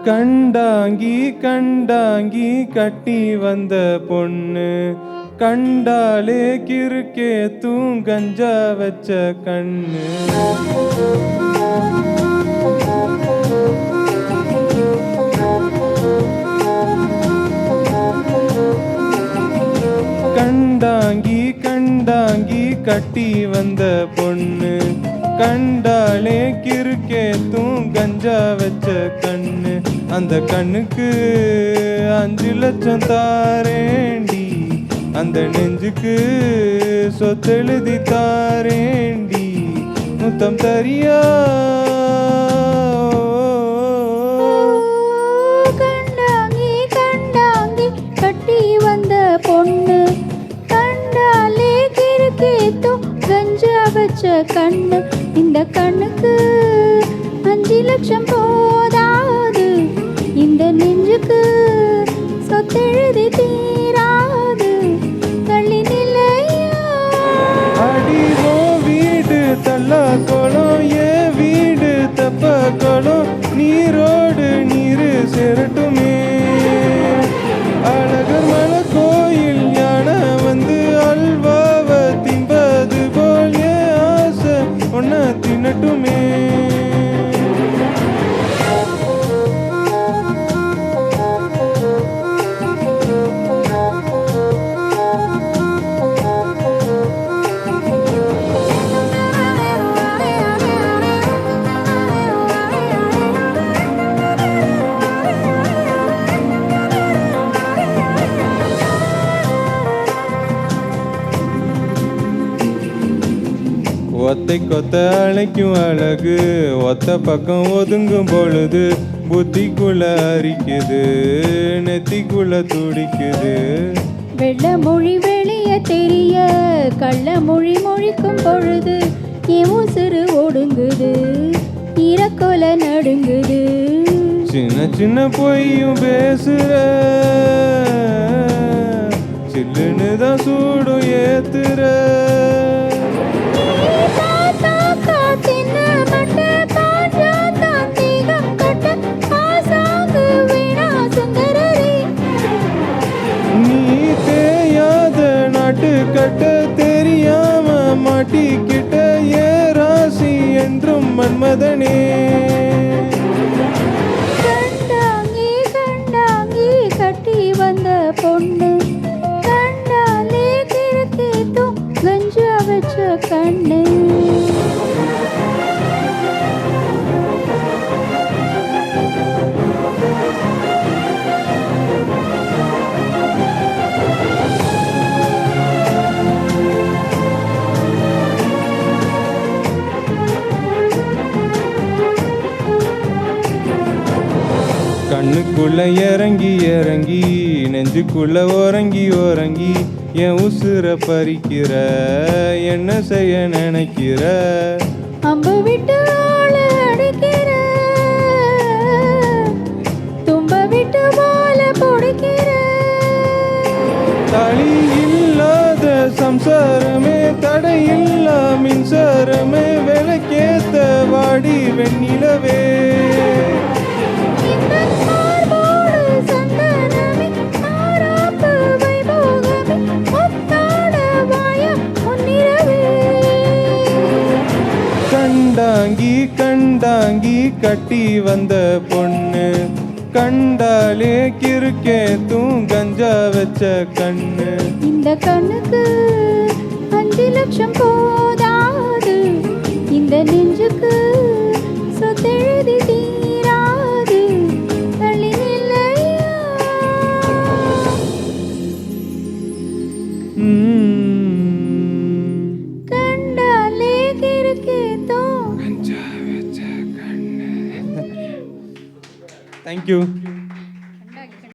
கண்டாங்கி கண்டாங்கி கட்டி வந்த பொண்ணு கண்டாலே கிறுக்கே தூங்கஞ்சா வச்ச கண்ணு. கண்டாங்கி கண்டாங்கி கட்டி வந்த பொண்ணு கண்டாலே கிறுக்கே தூங்கஞ்சா வச்ச கண்ணு. அந்த கண்ணுக்கு 5 லட்சம் தாரேண்டி, அந்த நெஞ்சுக்கு சொத்தெழுதி தாரேண்டி, முத்தம் தரியா? கண்டாங்கி கண்டாங்கி கட்டி வந்த பொண்ணு கண்டாலே கிறுக்கே தூங்கஞ்சா வச்ச கண்ணு. இந்த கண்ணுக்கு 5 லட்சம் போதாது, இந்த நெஞ்சுக்கு சொத்தெழுதி தீராது, தள்ளி நிலையா? அடிவோ வீடு தள்ளா கோலம், ஏ வீடு தப்ப கோலம், நீரோடு நீரு சேரட்டுமே. அழகர் மலை கோயில் யானை வந்து அல்வாவ தின்பது போல் ஏ ஆசை ஒன்ன தின்னட்டுமே. ஒத்தை கொத்த அழைக்கும் அழகு, ஒத்த பக்கம் ஒதுங்கும் பொழுது புத்திக்குள்ள அரிக்குது, நெத்திக்குள்ள துடிக்குது. வெள்ள மொழி வெளிய தெரிய கள்ள மொழி மொழிக்கும் பொழுது என் உசுறு ஒடுங்குது, இறக்கொல நடுங்குது. சின்ன சின்ன பொய்யும் பேசுற, சில்லுன்னு தான் சூடும் ஏத்துற. நீ தேயாத நாட்டு கட்ட தெரியாம மாட்டிக்கிட்ட ஏ ராசி என்றும் மன்மதனே. கண்டாங்கி கண்டாங்கி கட்டி வந்த பொண்ணு கண்டாலே கிறுக்கே தூங்கஞ்சா வச்ச கண்ணு. கண்ணுக்குள்ள இறங்கி இறங்கி நெஞ்சுக்குள்ள உறங்கி உறங்கி என் உசுர பறிக்கிற, என்ன செய்ய நினைக்கிற? அம்பு விட்டு ஆள அடிக்கிற, தும்ப விட்டு போல பொடிக்கிற. தளி இல்லாத சம்சாரமே தடையில்லா மின்சாரமே, விளக்கேத்த வாடி வெண்ணிலவே. கண்டாங்கி கண்டாங்கி கட்டி வந்த பொண்ணு கண்டாலே கிறுக்கே தூங்கஞ்சா வச்ச கண்ணு. இந்த கண்ணுக்கு 5 லட்சம் போதாது, இந்த நெஞ்சுக்கு சொத்தெழுதி தீராது, தள்ளி நிலையா? கண்டாலே கிறுக்கே தூங்கஞ்சா வச்ச கண்ணு. Thank you.